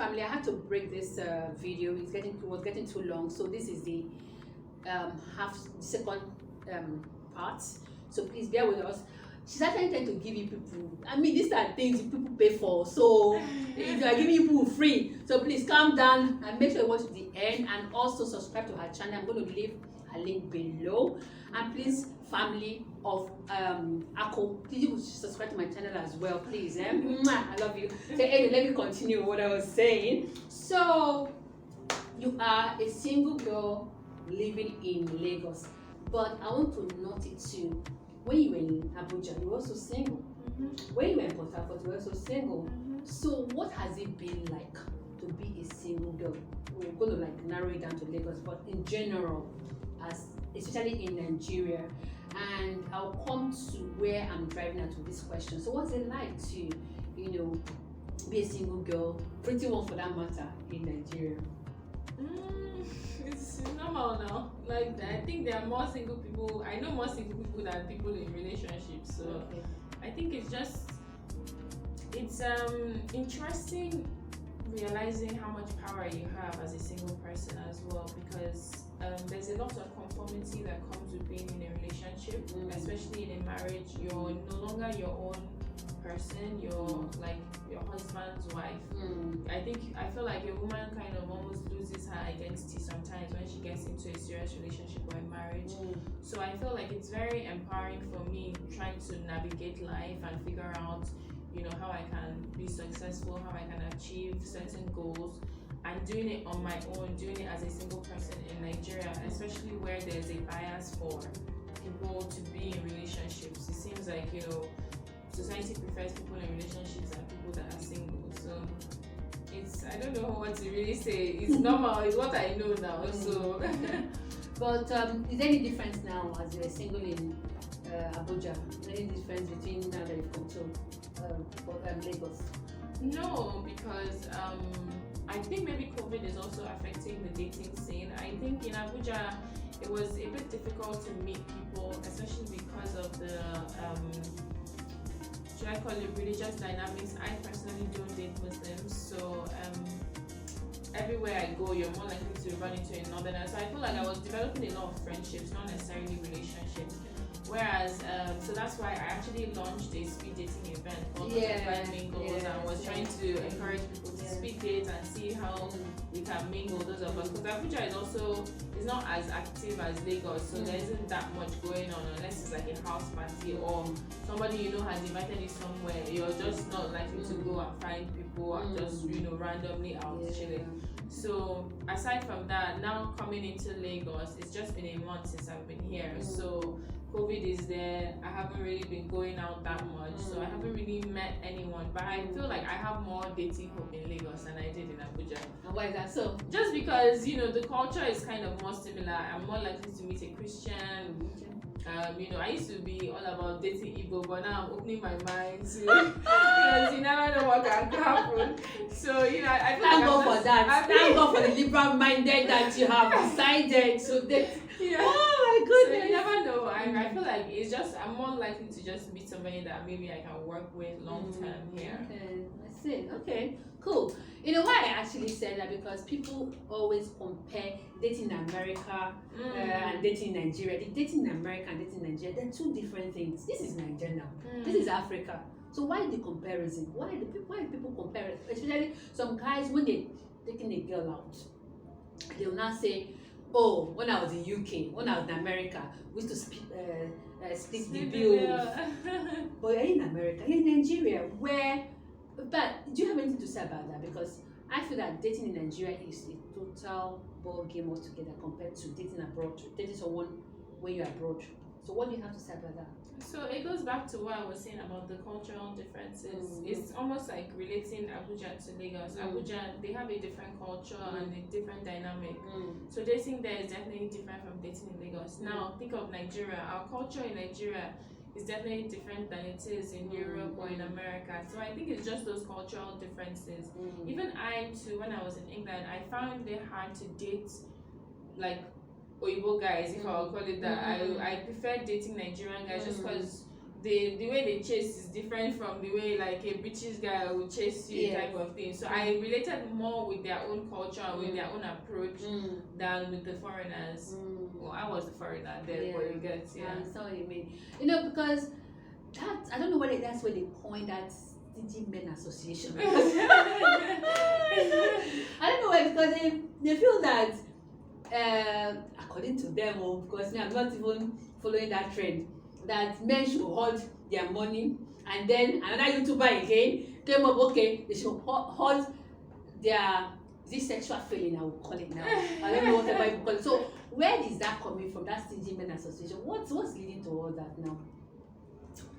family, I had to break this video. It was getting too long, so this is the second part. So please bear with us. She's actually trying to give you people. I mean, these are things people pay for. So if you are giving people free, so please calm down and make sure you watch to the end, and also subscribe to her channel. I'm going to leave a link below. And please, family of Ako, please you subscribe to my channel as well, please. I love you. So anyway, let me continue what I was saying. So you are a single girl living in Lagos, but I want to note it too. When you were in Abuja, you were also single. When you were in Port Harcourt, you were also single. So what has it been like to be a single girl? We're going to like narrow it down to Lagos, but in general, especially in Nigeria. And I'll come to where I'm driving at with this question. So what's it like to, be a single girl, pretty one for that matter, in Nigeria? It's normal now. Like, I think there are more single people. I know more single people than people in relationships. So Okay. I think it's interesting realizing how much power you have as a single person as well, because there's a lot of conformity that comes with being in a relationship, especially in a marriage. You're no longer your own person, you're like your husband's wife. I feel like a woman kind of almost loses her identity sometimes when she gets into a serious relationship or a marriage. So I feel like it's very empowering for me trying to navigate life and figure out how I can be successful, how I can achieve certain goals, and doing it on my own, doing it as a single person in Nigeria, especially where there's a bias for people to be in relationships. It seems like society prefers people in relationships than people that are single. So I don't know what to really say. It's normal. It's what I know now. So But is there any difference now as you're single in Abuja? Any difference between now that you've come to Lagos? No, because I think maybe COVID is also affecting the dating scene. I think in Abuja it was a bit difficult to meet people, especially because of the should I call it religious dynamics. I personally don't date Muslims, so everywhere I go, you're more likely to run into a northerner. So I feel like I was developing a lot of friendships, not necessarily relationships. Whereas, so that's why I actually launched a speed dating event called Mingles, and was trying to encourage people to speed date and see how we can mingle, those of us. Because Abuja is not as active as Lagos, so there isn't that much going on unless it's like a house party or somebody has invited you somewhere. You're just not likely to go and find people and just randomly out chilling. So aside from that, now coming into Lagos, it's just been a month since I've been here. So COVID is there. I haven't really been going out that much, so I haven't really met anyone. But I feel like I have more dating hope in Lagos than I did in Abuja. And why is that so? Just because the culture is kind of more similar. I'm more likely to meet a Christian. I used to be all about dating Igbo, but now I'm opening my mind to because you never know what can happen. So I feel Thank God for that. Thank God for the liberal minded that you have decided to date. Yeah. Oh my goodness. So you never know. I feel like I'm more likely to just meet somebody that maybe I can work with long term here. Okay, I see. Okay, cool. Why I actually said that, because people always compare dating in America and dating in Nigeria. The dating in America and dating in Nigeria, they're two different things. This is Nigeria now. This is Africa. So why the comparison? Why do people compare it? Especially some guys, when they taking a girl out, they will not say, "Oh, when I was in UK, when I was in America, we used to split the bill." But you're in America, you're in Nigeria, but do you have anything to say about that? Because I feel that dating in Nigeria is a total ball game altogether compared to dating abroad, dating someone when you're abroad. So what do you have to say about that? So it goes back to what I was saying about the cultural differences. It's almost like relating Abuja to Lagos. Abuja, they have a different culture and a different dynamic. So dating there is definitely different from dating in Lagos. Now think of Nigeria. Our culture in Nigeria is definitely different than it is in Europe or in America. So I think it's just those cultural differences. Even I too, when I was in England, I found it hard to date like Oyibo guys, if I will call it that. I prefer dating Nigerian guys just because the way they chase is different from the way like a British guy will chase you, Yes. type of thing. So I related more with their own culture and with their own approach Mm. than with the foreigners. Well, I was the foreigner there, but you get, I understand what you mean. Because that, I don't know whether that's where they coined that stingy men association. I don't know why, because they feel that according to them, because me, I'm not even following that trend, that men should hold their money, and then another YouTuber again came up, okay, they should hold their this sexual feeling, I will call it now. I don't know whatever you call it. So where is that coming from, that stingy men association? What's leading to all that now?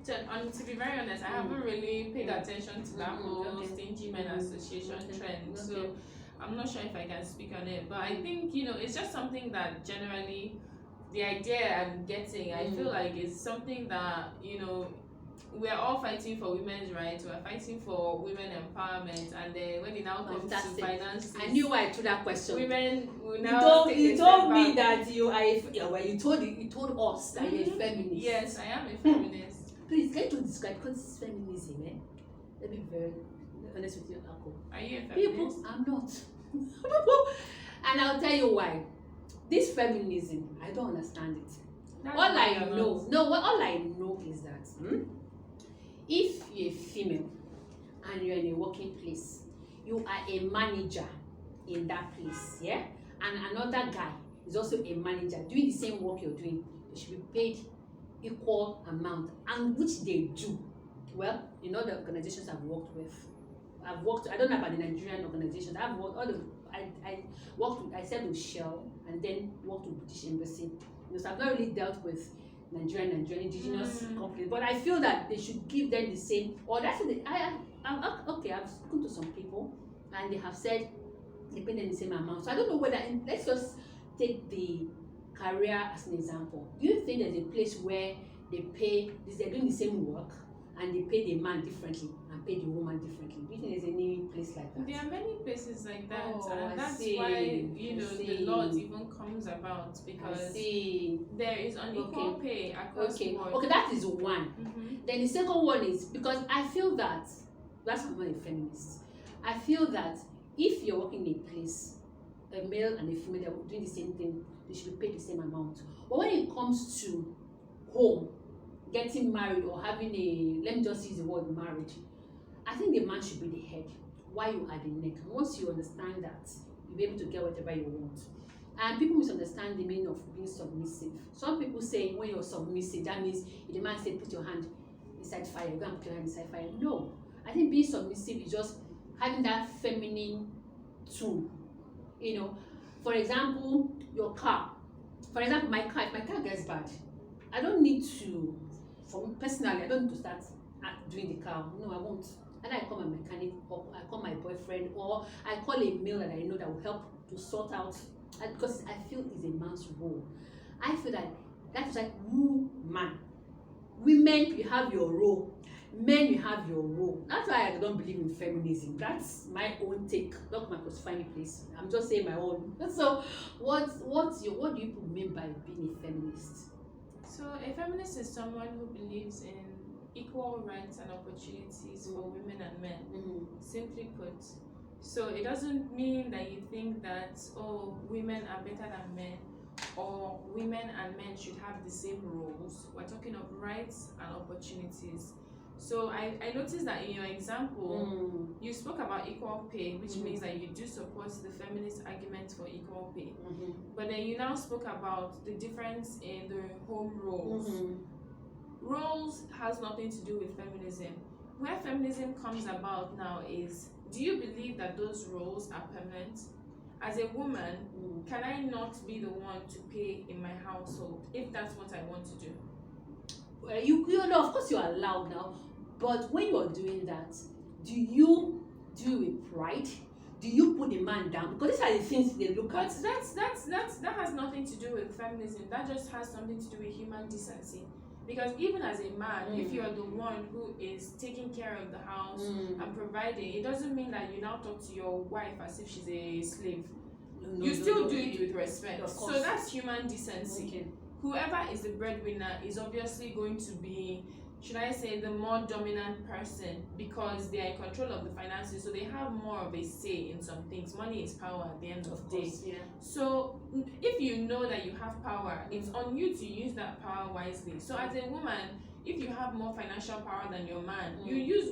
To be very honest, I haven't really paid attention to that whole stingy men association trend. So I'm not sure if I can speak on it. But I think, it's just something that generally, the idea I'm getting, I feel like is something that, we're all fighting for women's rights, we're fighting for women empowerment, and then when it now comes to finances, I knew why I threw that question. Women will now you told me that you are you told us that you're a feminist. Yes, I am a feminist. Please, can you describe, because this is feminism, let me be very honest with you, Ako. Are you a feminist? People, I'm not. And I'll tell you why. This feminism, I don't understand it. All I know is that if you're a female and you're in a working place, you are a manager in that place, yeah? And another guy is also a manager doing the same work you're doing. They should be paid equal amount, and which they do. Well, the organizations I've worked with, I don't know about the Nigerian organizations. I've worked I served with Shell and then worked with British Embassy. So I've not really dealt with Nigerian indigenous companies, but I feel that they should give them the same. Or that's what I've spoken to some people and they have said they pay them the same amount. So I don't know whether, let's just take the career as an example. Do you think there's a place where they're doing the same work and they pay the man differently and pay the woman differently? Do you think there's any place like that? There are many places like that, and that's why the law even comes about, because there is unequal pay across the board. Okay, that is one. Then the second one is, because I feel that that's why I'm not a feminist. I feel that if you're working in a place, a male and a female, they're doing the same thing, they should be paid the same amount. But when it comes to home, getting married or having let me just use the word marriage, I think the man should be the head while you are the neck. And once you understand that, you'll be able to get whatever you want. And people misunderstand the meaning of being submissive. Some people say when you're submissive, that means if the man said put your hand inside fire, you go and put your hand inside fire. No, I think being submissive is just having that feminine tool. For example, your car. For example, my car, if my car gets bad, I don't need to, for me personally, I don't need to start doing the car. No, I won't. And I call my mechanic, or I call my boyfriend, or I call a male that I know that will help to sort out, because I feel it's a man's role. I feel that that's like woman. Women, you have your role. Men, you have your role. That's why I don't believe in feminism. That's my own take. Not my crucify me, please. I'm just saying my own. So, what do you mean by being a feminist? So, a feminist is someone who believes in equal rights and opportunities for women and men. Simply put. So it doesn't mean that you think that women are better than men, or women and men should have the same roles. We're talking of rights and opportunities. So I noticed that in your example, you spoke about equal pay, which means that you do support the feminist argument for equal pay. But then you now spoke about the difference in the home roles. Roles has nothing to do with feminism. Where feminism comes about now is, do you believe that those roles are permanent? As a woman, can I not be the one to pay in my household if that's what I want to do? Well, you know, of course you are allowed now, but when you are doing that, do you do it with pride? Do you put the man down? Because these are the things they look at. But that has nothing to do with feminism. That just has something to do with human decency. Because even as a man, if you are the one who is taking care of the house and providing, it doesn't mean that you now talk to your wife as if she's a slave. You still do it with respect. So that's human decency. Whoever is the breadwinner is obviously going to be should I say, the more dominant person, because they are in control of the finances, so they have more of a say in some things. Money is power at the end of the day. Yeah. So if you know that you have power, it's on you to use that power wisely. So as a woman, if you have more financial power than your man, you use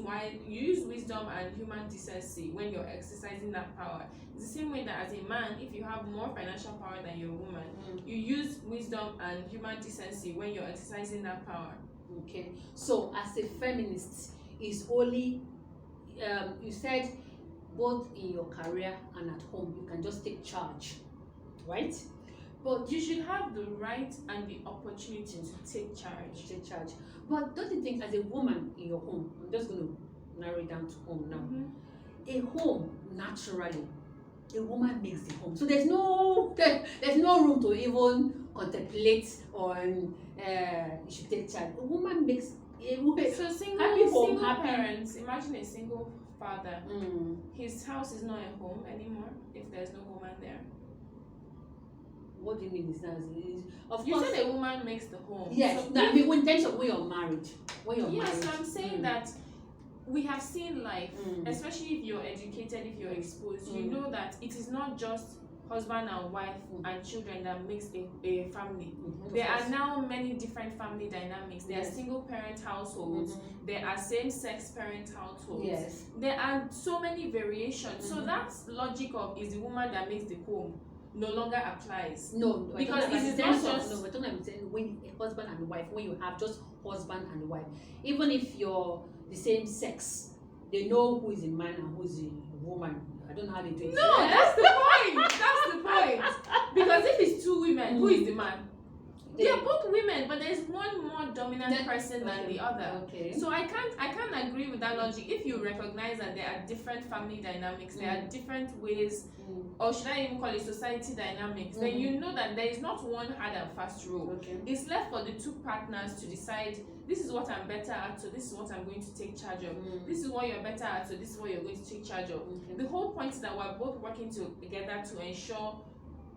wisdom and human decency when you're exercising that power. It's the same way that as a man, if you have more financial power than your woman, you use wisdom and human decency when you're exercising that power. Okay, so as a feminist, is only you said both in your career and at home you can just take charge, right? But you should have the right and the opportunity to take charge. But don't you think, as a woman in your home, I'm just going to narrow it down to home now. A home, naturally, a woman makes the home. So there's no room to even contemplate on you should take charge. A woman makes a woman. So single parents, imagine a single father. His house is not a home anymore if there's no woman there. What do you mean? Of you course, said a woman makes the home. Yes, so I mean, in terms of when you're married. Yes, so I'm saying that we have seen life, especially if you're educated, if you're exposed, you know that it is not just husband and wife and children that makes a family. There are now many different family dynamics. There are single parent households, there are same-sex parent households. Yes. There are so many variations. So that logic of is the woman that makes the home no longer applies. No, because it is not just. No, we're talking about when a husband and wife, when you have just husband and wife, even if you're the same sex, they know who is a man and who is a woman. I don't know how they do it. No, that's the point. That's the point. Because if it's two women, who is the man? They're both women, but there's one more dominant person than the other. Okay. So I can't agree with that logic. If you recognize that there are different family dynamics, there are different ways, or should I even call it society dynamics, then you know that there is not one hard and fast rule. Okay. It's left for the two partners to decide, this is what I'm better at, so this is what I'm going to take charge of. This is what you're better at, so this is what you're going to take charge of. The whole point is that we're both working together to ensure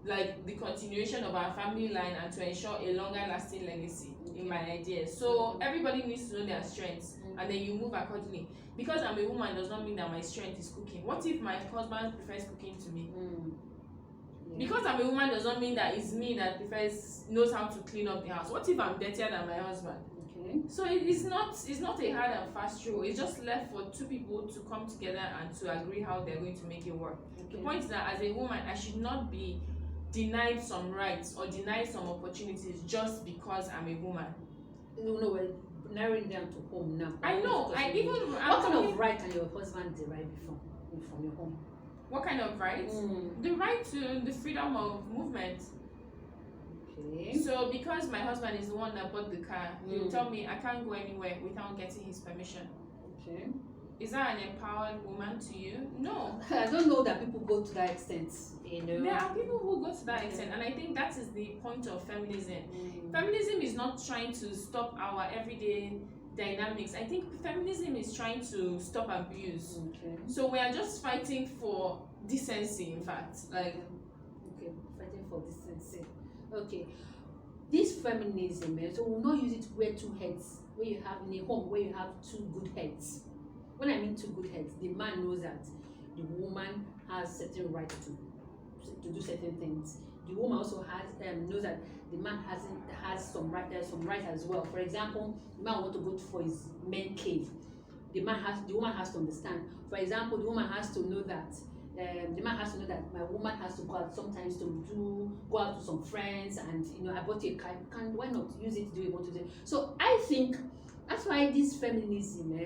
like the continuation of our family line and to ensure a longer lasting legacy, in my idea. So everybody needs to know their strengths and then you move accordingly. Because I'm a woman does not mean that my strength is cooking. What if my husband prefers cooking to me? Because I'm a woman does not mean that it's me that knows how to clean up the house. What if I'm dirtier than my husband? So it's not a hard and fast rule. It's just left for two people to come together and to agree how they're going to make it work. The point is that as a woman, I should not be denied some rights or denied some opportunities just because I'm a woman. No, we're narrowing down to home now. I know. What kind of right can your husband derive from your home? What kind of rights? The right to the freedom of movement. Okay. So because my husband is the one that bought the car, he'll tell me I can't go anywhere without getting his permission. Okay. Is that an empowered woman to you? No. I don't know that people go to that extent. There are people who go to that extent, and I think that is the point of feminism. Feminism is not trying to stop our everyday dynamics. I think feminism is trying to stop abuse. So we are just fighting for decency, in fact. Fighting for decency. Okay. This feminism, so we'll not use it to wear two heads. Where you have in a home where you have two good heads. When I mean two good heads, the man knows that the woman has certain rights to do certain things. The woman also knows that the man has some rights as well. For example, the man wants to go for his men cave. The woman has to understand. For example, the woman has to know that my woman has to go out sometimes to go out to some friends, and I bought a car. Why not use it to do what you want to do? So I think that's why this feminism,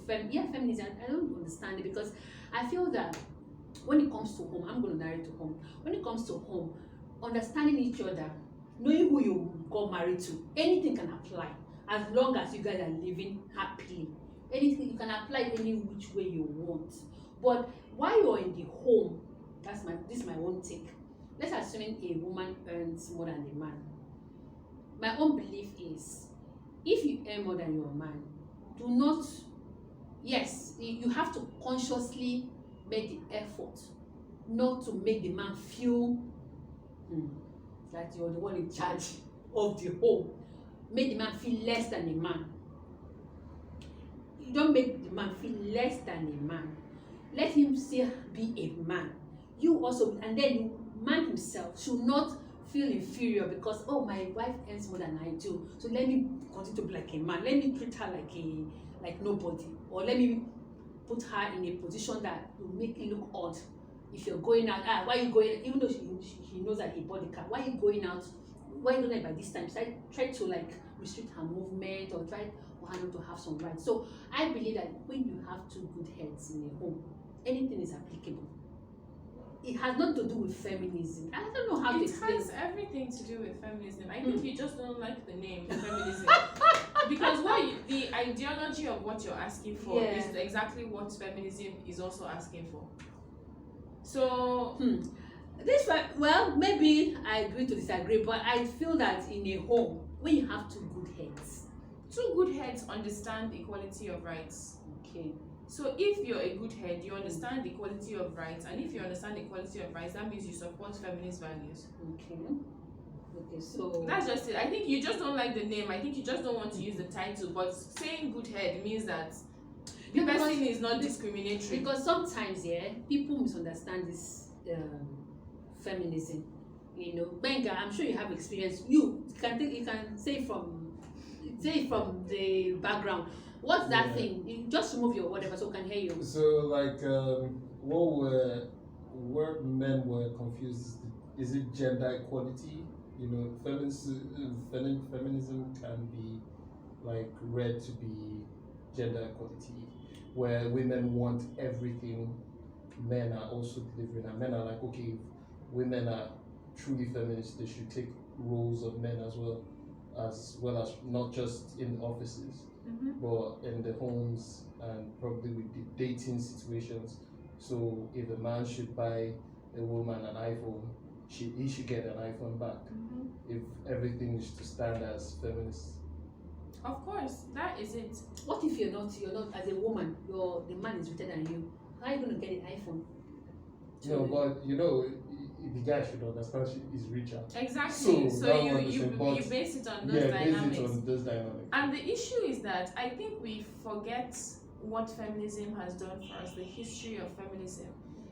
feminism. I don't understand it, because I feel that when it comes to home, I'm going to narrate to home. When it comes to home, understanding each other, knowing who you got married to, anything can apply as long as you guys are living happily. Anything you can apply any which way you want. But while you're in the home, this is my own take. Let's assume a woman earns more than a man. My own belief is, if you earn more than your man, do not. Yes, you have to consciously make the effort not to make the man feel that you're the one in charge of the home. Make the man feel less than a man. you don't make the man feel less than a man. Let him still be a man. You also, and then the man himself should not feel inferior because, oh, my wife earns more than I do, so let me continue to be like a man. Let me treat her like nobody, or let me put her in a position that will make it look odd. If you're going out, why are you going? Even though she knows that he bought the car, why are you going out? Why you don't like by this time? So I try to like restrict her movement or try for her not to have some rights. So I believe that when you have two good heads in a home, anything is applicable. It has nothing to do with feminism. I don't know how to explain. It has everything to do with feminism. I think you just don't like the name feminism. Because the ideology of what you're asking for is exactly what feminism is also asking for. So well, maybe I agree to disagree, but I feel that in a home, when you have two good heads understand equality of rights. Okay. So if you're a good head, you understand the equality of rights, and if you understand the equality of rights, that means you support feminist values. Okay, so that's just it. I think you just don't like the name. I think you just don't want to use the title, but saying good head means that the person is not discriminatory. Because sometimes, people misunderstand this feminism. You know, Benga, I'm sure you have experience. You can say from the background. What's that thing? You just remove your whatever so we can hear you. So like where men were confused is it gender equality? You know, feminism can be like read to be gender equality, where women want everything men are also delivering, and men are like, okay, if women are truly feminists, they should take roles of men as well as not just in offices, but in the homes and probably with the dating situations. So if a man should buy a woman an iPhone, he should get an iPhone back. If everything is to stand as feminists. Of course, that is it. What if you're not as a woman, the man is richer than you? How are you going to get an iPhone? No, but you know, the guy should understand she is richer. Exactly. So you base it on those dynamics. Base it on those dynamics. And the issue is that I think we forget what feminism has done for us, the history of feminism.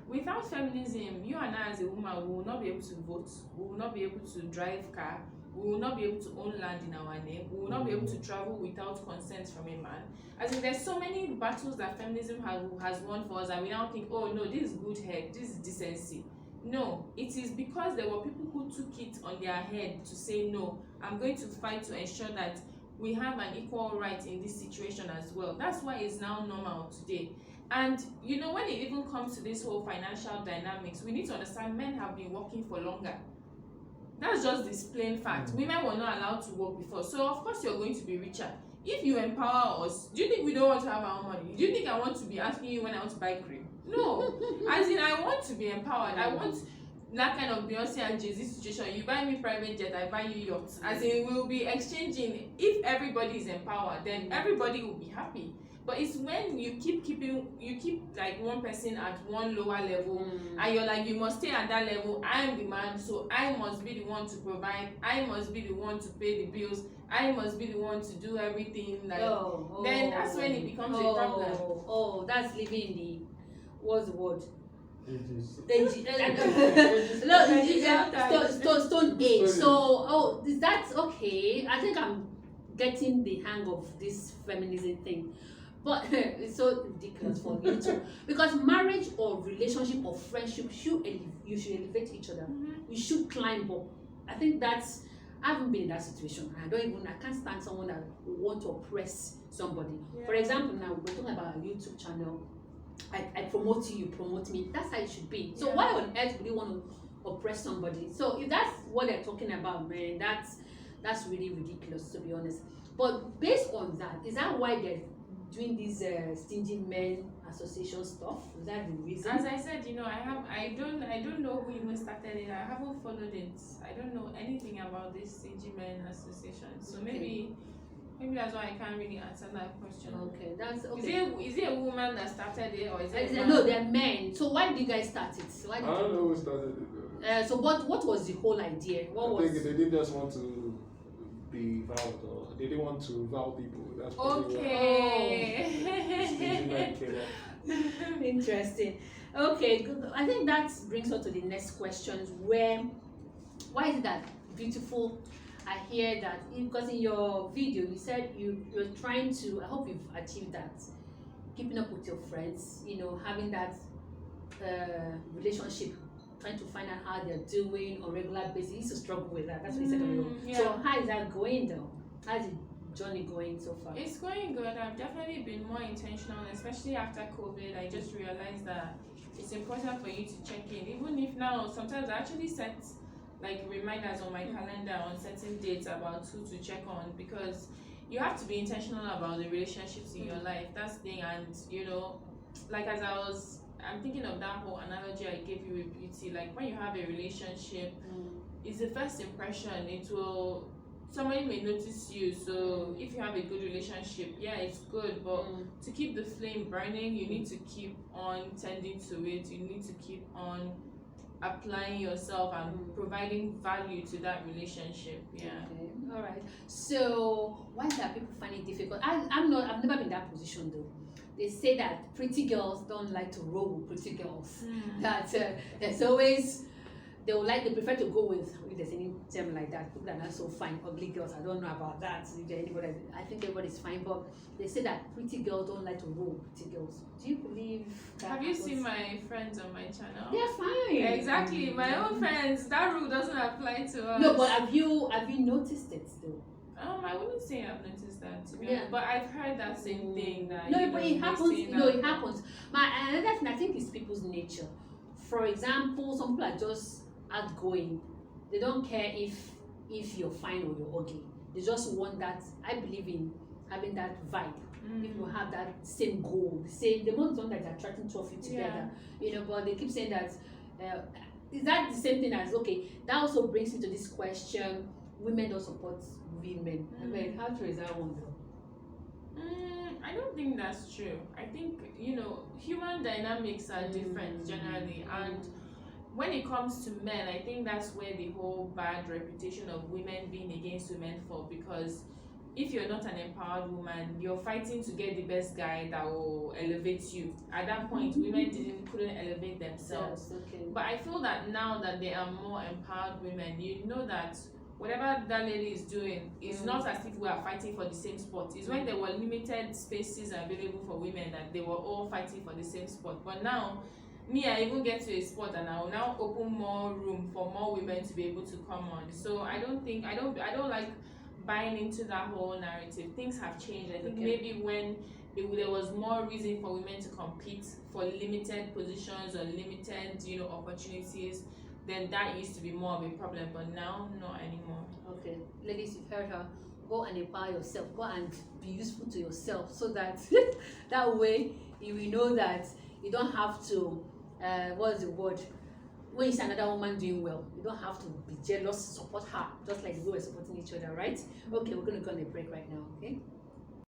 Without feminism, you and I as a woman will not be able to vote, we will not be able to drive car, we will not be able to own land in our name, we will not be able to travel without consent from a man. As in, there's so many battles that feminism has won for us, and we now think, oh no, this is good head, this is decency. No, it is because there were people who took it on their head to say, no, I'm going to fight to ensure that we have an equal right in this situation as well. That's why it's now normal today. And you know, when it even comes to this whole financial dynamics, we need to understand men have been working for longer. That's just this plain fact. Women were not allowed to work before, so of course you're going to be richer. If you empower us, do you think we don't want to have our own money? Do you think I want to be asking you when I want to buy cream? No. As in, I want to be empowered. I want that kind of Beyonce and Jay-Z situation. You buy me private jet, I buy you yacht. As in, we'll be exchanging. If everybody is empowered, then everybody will be happy. But it's when you keep like one person at one lower level, and you're like, you must stay at that level. I'm the man, so I must be the one to provide. I must be the one to pay the bills. I must be the one to do everything. Like then that's when it becomes a problem. Oh, that's living in the what's the word? Stone age. So is that okay? I think I'm getting the hang of this feminism thing. But it's so ridiculous for you too. Because marriage or relationship or friendship, you should elevate each other. You should climb up. I think I haven't been in that situation. I can't stand someone that will want to oppress somebody. For example, now we're talking about a YouTube channel. I promote you promote me. That's how it should be. So why on earth would you want to oppress somebody? So if that's what they're talking about, man, that's really ridiculous, to be honest. But based on that, is that why they're doing this stingy men association stuff? Is that the reason? As I said, you know, I don't know who even started it. I haven't followed it. I don't know anything about this stingy men association. So maybe that's why I can't really answer that question. Okay, that's okay. Is it a woman that started it, or is it a man? No, they're men. So why did you guys start it? I don't know who started it. So what was the whole idea? I think they didn't just want to be vowed or They didn't want to vow people. That's probably why stage men came up. Interesting. Okay, good. I think that brings us to the next questions. Why is it that beautiful? I hear that because in your video you said you're trying to. I hope you've achieved that. Keeping up with your friends, having that relationship, trying to find out how they're doing on a regular basis. You used to struggle with that. That's what you said on your own. Yeah. So how is that going though? How's the journey going so far? It's going good. I've definitely been more intentional, especially after COVID. I just realized that it's important for you to check in, even if now sometimes I actually set like reminders on my calendar on certain dates about who to check on, because you have to be intentional about the relationships in your life. That's the thing. And like I'm thinking of that whole analogy I gave you with beauty. Like when you have a relationship, it's the first impression. Somebody may notice you. So if you have a good relationship, yeah, it's good, but to keep the flame burning, you need to keep on tending to it. You need to keep on applying yourself and providing value to that relationship. Yeah. Okay. All right. So why is that people find it difficult? I've never been in that position though. They say that pretty girls don't like to roll with pretty girls. That there's always they prefer to go with, if there's any term like that, people that are not so fine, ugly girls. I don't know about that. If there's anybody, I think everybody's fine, but they say that pretty girls don't like to roll with pretty girls. Do you believe that? Have you seen my friends on my channel? They're fine. Exactly, my own friends. That rule doesn't apply to us. No, but have you noticed it though? I wouldn't say I've noticed that, to be honest, but I've heard that same thing. That No, but it happens. It happens. Another thing I think is people's nature. For example, some people are just outgoing. They don't care if you're fine or you're ugly. They just want that. I believe in having that vibe. People have that same goal, the most one that they're attracting two of you together. But they keep saying that is that the same thing as that also brings me to this question: women don't support women. I mean, how true is that one though? I don't think that's true. I think human dynamics are different generally, and when it comes to men, I think that's where the whole bad reputation of women being against women fall, because if you're not an empowered woman, you're fighting to get the best guy that will elevate you. At that point, women couldn't elevate themselves. Yes, okay. But I feel that now that there are more empowered women, that whatever that lady is doing is not as if we are fighting for the same spot. It's when there were limited spaces available for women that they were all fighting for the same spot. But now, I even get to a spot and I will now open more room for more women to be able to come on. So I don't like buying into that whole narrative. Things have changed. I think maybe when there was more reason for women to compete for limited positions or limited opportunities, then that used to be more of a problem, but now not anymore. Okay, ladies, you've heard her. Go and empower yourself. Go and be useful to yourself, so that that way you will know that you don't have to what's the word, when you see another woman doing well, you don't have to be jealous. Support her just like we were supporting each other, right? Okay, we're going to go on a break right now. Okay.